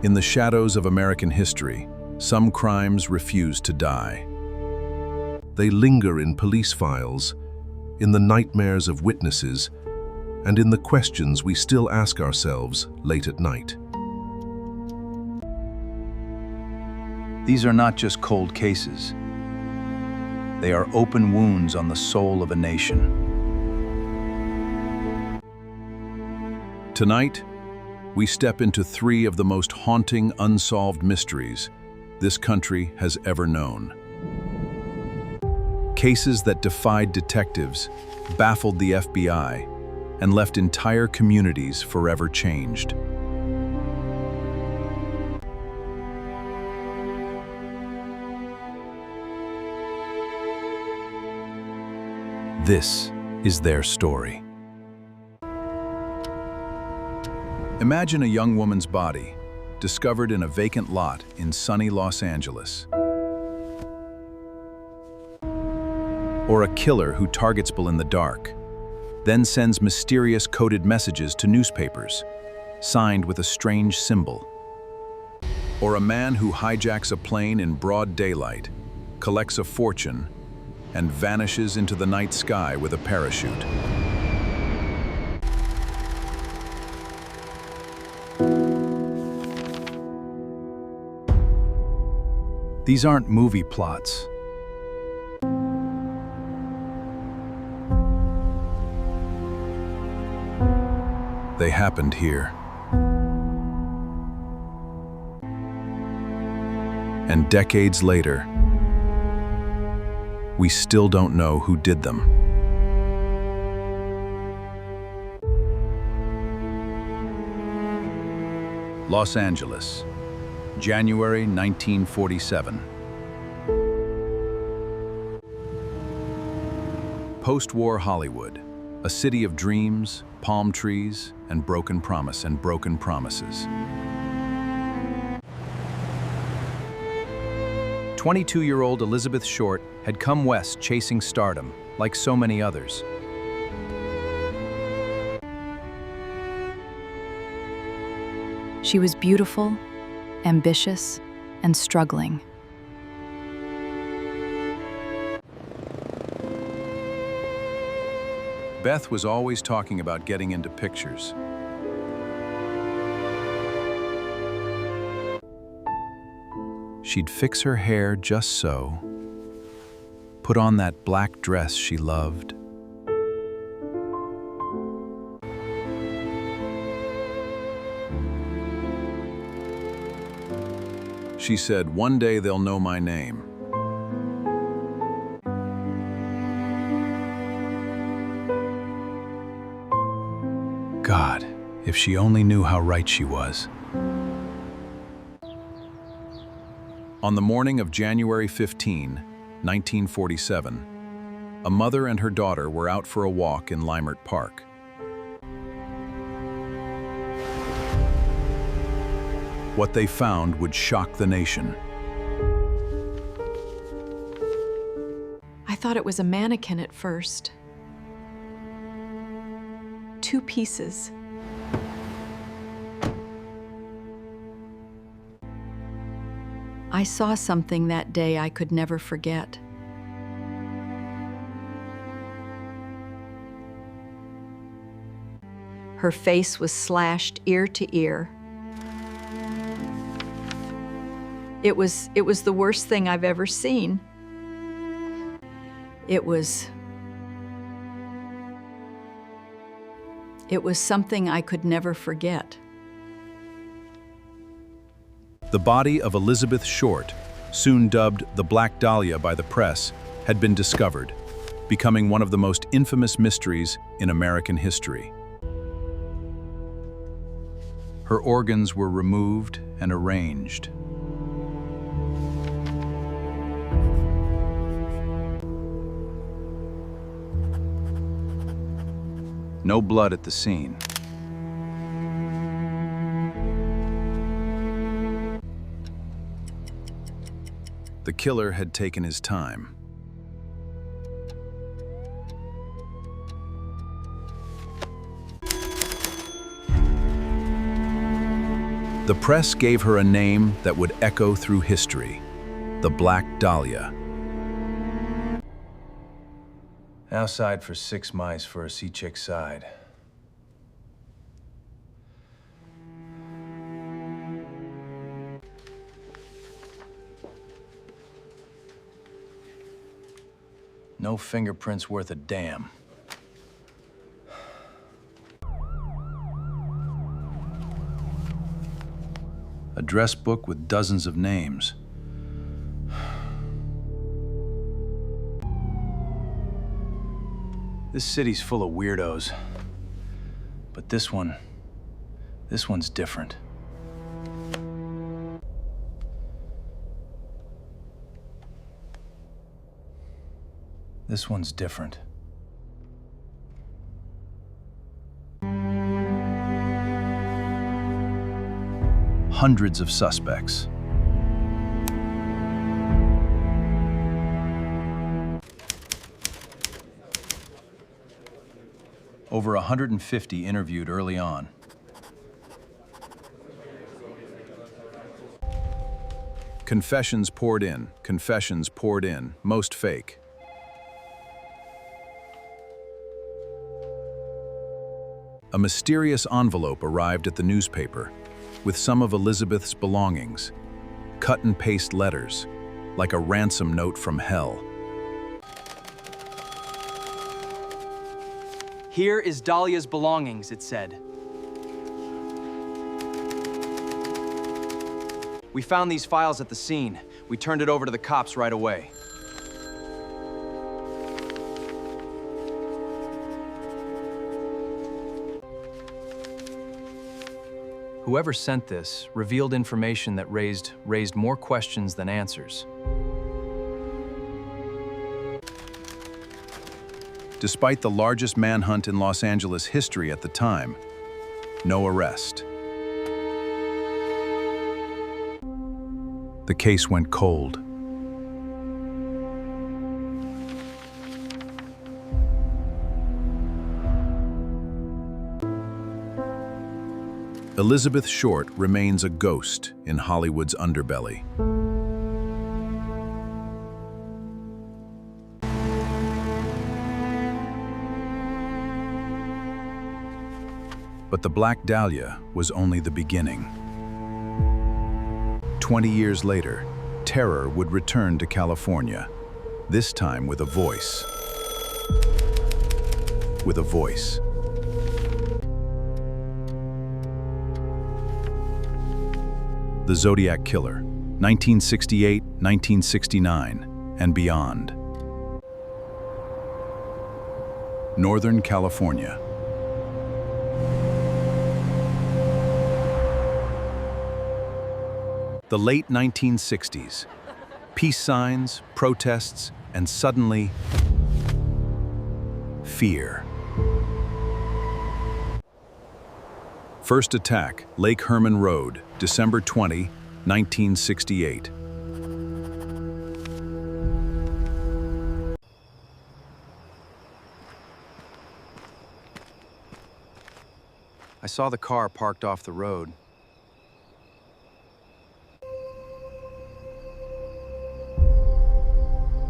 In the shadows of American history, some crimes refuse to die. They linger in police files, in the nightmares of witnesses, and in the questions we still ask ourselves late at night. These are not just cold cases. They are open wounds on the soul of a nation. Tonight, we step into three of the most haunting unsolved mysteries this country has ever known. Cases that defied detectives, baffled the FBI, and left entire communities forever changed. This is their story. Imagine a young woman's body, discovered in a vacant lot in sunny Los Angeles. Or a killer who targets people in the dark, then sends mysterious coded messages to newspapers, signed with a strange symbol. Or a man who hijacks a plane in broad daylight, collects a fortune, and vanishes into the night sky with a parachute. These aren't movie plots. They happened here. And decades later, we still don't know who did them. Los Angeles, January 1947. Post-war Hollywood, a city of dreams, palm trees, and broken promises. 22-year-old Elizabeth Short had come west chasing stardom, like so many others. She was beautiful, ambitious, and struggling. Beth was always talking about getting into pictures. She'd fix her hair just so, put on that black dress she loved. She said, "One day they'll know my name." God, if she only knew how right she was. On the morning of January 15, 1947, a mother and her daughter were out for a walk in Leimert Park. What they found would shock the nation. I thought it was a mannequin at first. 2 pieces. I saw something that day I could never forget. Her face was slashed ear to ear. It was the worst thing I've ever seen. It was something I could never forget. The body of Elizabeth Short, soon dubbed the Black Dahlia by the press, had been discovered, becoming one of the most infamous mysteries in American history. Her organs were removed and arranged. No blood at the scene. The killer had taken his time. The press gave her a name that would echo through history, the Black Dahlia. Outside for 6 mice for a sea chick side. No fingerprints worth a damn. Address book with dozens of names. This city's full of weirdos. But this one's different. This one's different. Hundreds of suspects. Over 150 interviewed early on. Confessions poured in, most fake. A mysterious envelope arrived at the newspaper with some of Elizabeth's belongings, cut and paste letters, like a ransom note from hell. Here is Dahlia's belongings, it said. We found these files at the scene. We turned it over to the cops right away. Whoever sent this revealed information that raised more questions than answers. Despite the largest manhunt in Los Angeles history at the time, no arrest. The case went cold. Elizabeth Short remains a ghost in Hollywood's underbelly. But the Black Dahlia was only the beginning. 20 years later, terror would return to California, this time with a voice. With a voice. The Zodiac Killer, 1968, 1969, and beyond. Northern California. The late 1960s. Peace signs, protests, and suddenly, fear. First attack, Lake Herman Road, December 20, 1968. I saw the car parked off the road.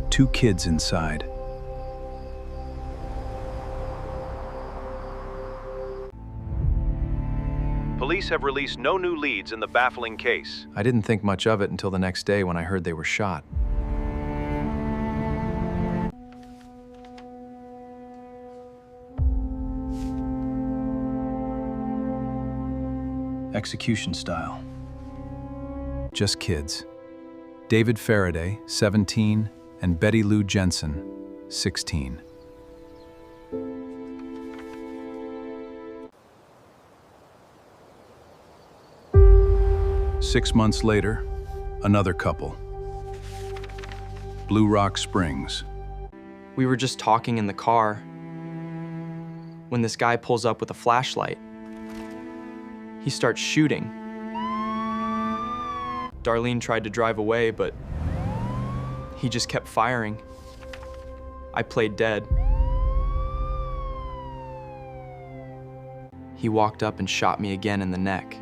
Two kids inside. Police have released no new leads in the baffling case. I didn't think much of it until the next day when I heard they were shot. Execution style. Just kids. David Faraday, 17, and Betty Lou Jensen, 16. Six months later, another couple. Blue Rock Springs. We were just talking in the car when this guy pulls up with a flashlight. He starts shooting. Darlene tried to drive away, but he just kept firing. I played dead. He walked up and shot me again in the neck.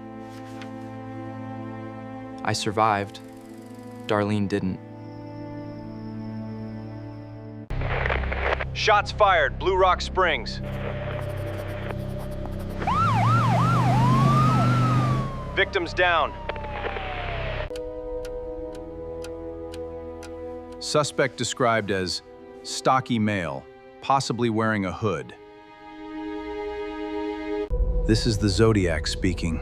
I survived. Darlene didn't. Shots fired, Blue Rock Springs. Victims down. Suspect described as stocky male, possibly wearing a hood. This is the Zodiac speaking.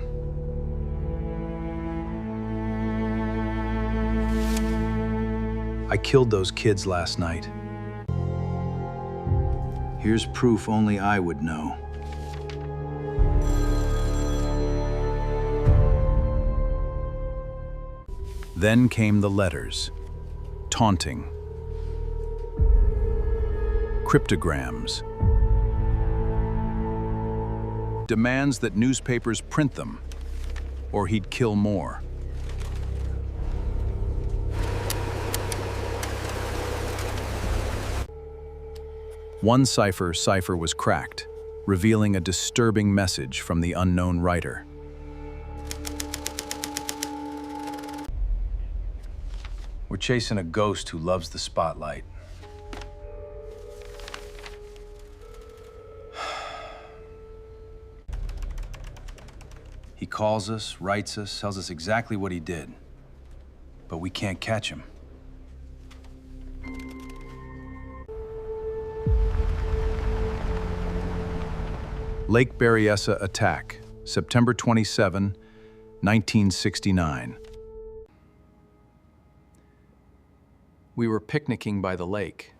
I killed those kids last night. Here's proof only I would know. Then came the letters. Taunting. Cryptograms. Demands that newspapers print them, or he'd kill more. One cipher was cracked, revealing a disturbing message from the unknown writer. We're chasing a ghost who loves the spotlight. He calls us, writes us, tells us exactly what he did. But we can't catch him. Lake Berryessa attack, September 27, 1969. We were picnicking by the lake.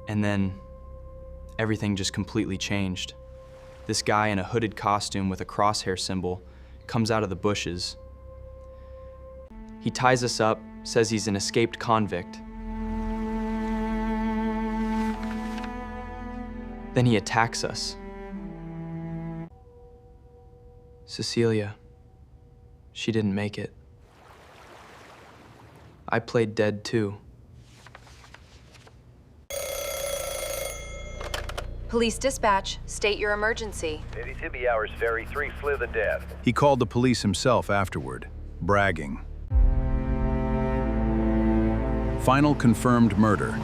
And then everything just completely changed. This guy in a hooded costume with a crosshair symbol comes out of the bushes. He ties us up, says he's an escaped convict. Then he attacks us. Cecilia, she didn't make it. I played dead too. Police dispatch, state your emergency. 82 hours ferry 3 flew the death. He called the police himself afterward, bragging. Final confirmed murder.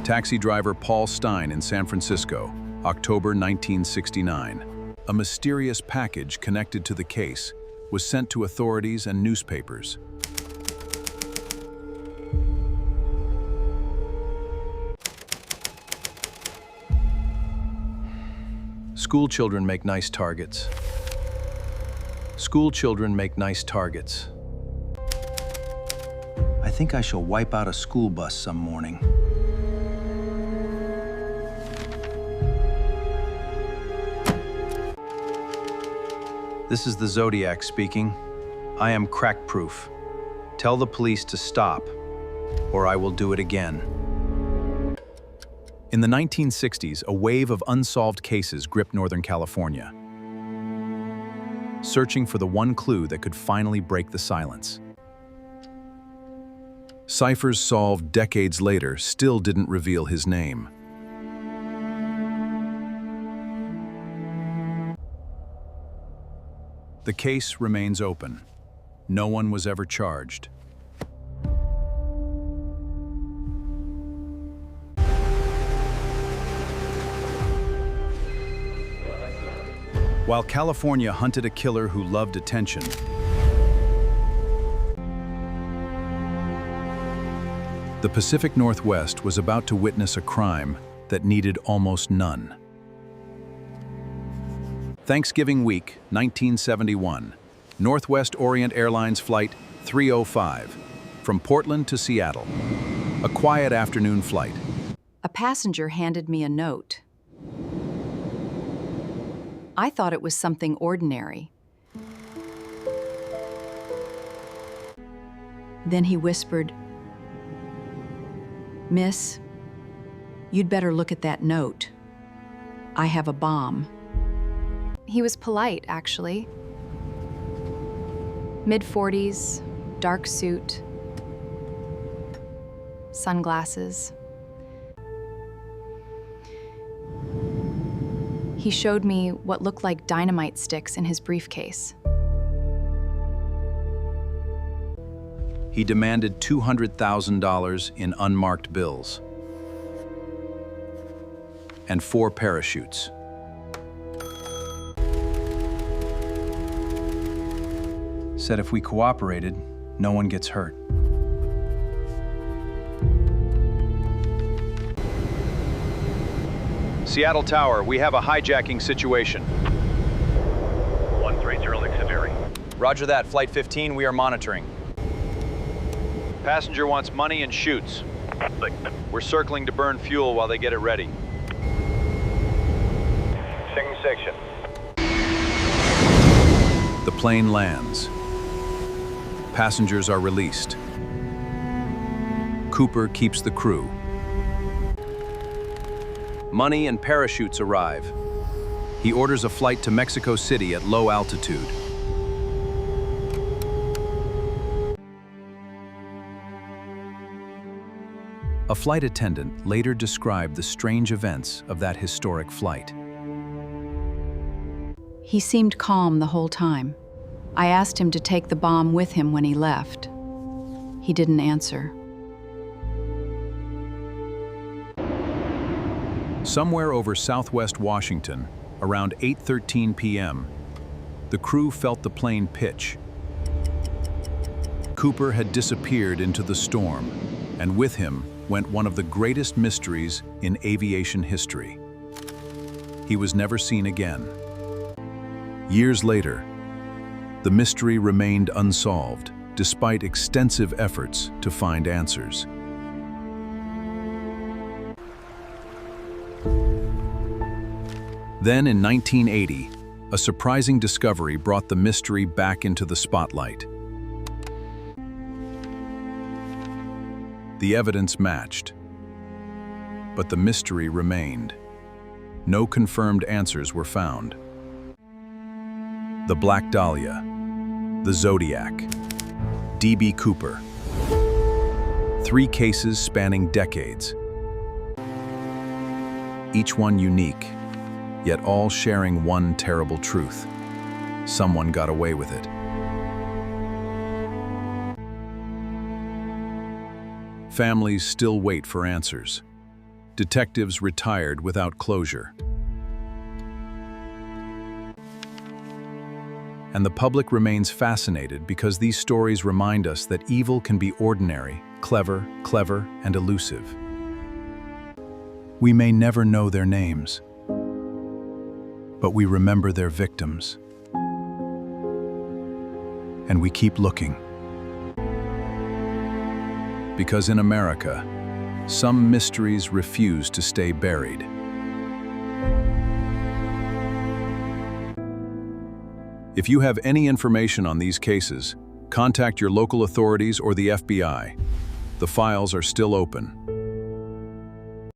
Taxi driver Paul Stein in San Francisco, October 1969. A mysterious package connected to the case was sent to authorities and newspapers. School children make nice targets. School children make nice targets. I think I shall wipe out a school bus some morning. This is the Zodiac speaking. I am crack-proof. Tell the police to stop, or I will do it again. In the 1960s, a wave of unsolved cases gripped Northern California, searching for the one clue that could finally break the silence. Ciphers solved decades later still didn't reveal his name. The case remains open. No one was ever charged. While California hunted a killer who loved attention, the Pacific Northwest was about to witness a crime that needed almost none. Thanksgiving week, 1971. Northwest Orient Airlines Flight 305, from Portland to Seattle. A quiet afternoon flight. A passenger handed me a note. I thought it was something ordinary. Then he whispered, "Miss, you'd better look at that note. I have a bomb." He was polite, actually. Mid-40s, dark suit, sunglasses. He showed me what looked like dynamite sticks in his briefcase. He demanded $200,000 in unmarked bills and 4 parachutes. Said if we cooperated, no one gets hurt. Seattle Tower, we have a hijacking situation. 130 Lixaveri. Roger that, Flight 15, we are monitoring. Passenger wants money and shoots. We're circling to burn fuel while they get it ready. Second section. The plane lands. Passengers are released. Cooper keeps the crew. Money and parachutes arrive. He orders a flight to Mexico City at low altitude. A flight attendant later described the strange events of that historic flight. He seemed calm the whole time. I asked him to take the bomb with him when he left. He didn't answer. Somewhere over southwest Washington, around 8:13 p.m., the crew felt the plane pitch. Cooper had disappeared into the storm, and with him went one of the greatest mysteries in aviation history. He was never seen again. Years later, the mystery remained unsolved, despite extensive efforts to find answers. Then in 1980, a surprising discovery brought the mystery back into the spotlight. The evidence matched, but the mystery remained. No confirmed answers were found. The Black Dahlia, the Zodiac, D.B. Cooper. 3 cases spanning decades. Each one unique, yet all sharing one terrible truth. Someone got away with it. Families still wait for answers. Detectives retired without closure. And the public remains fascinated because these stories remind us that evil can be ordinary, clever, and elusive. We may never know their names, but we remember their victims. And we keep looking. Because in America, some mysteries refuse to stay buried. If you have any information on these cases, contact your local authorities or the FBI. The files are still open.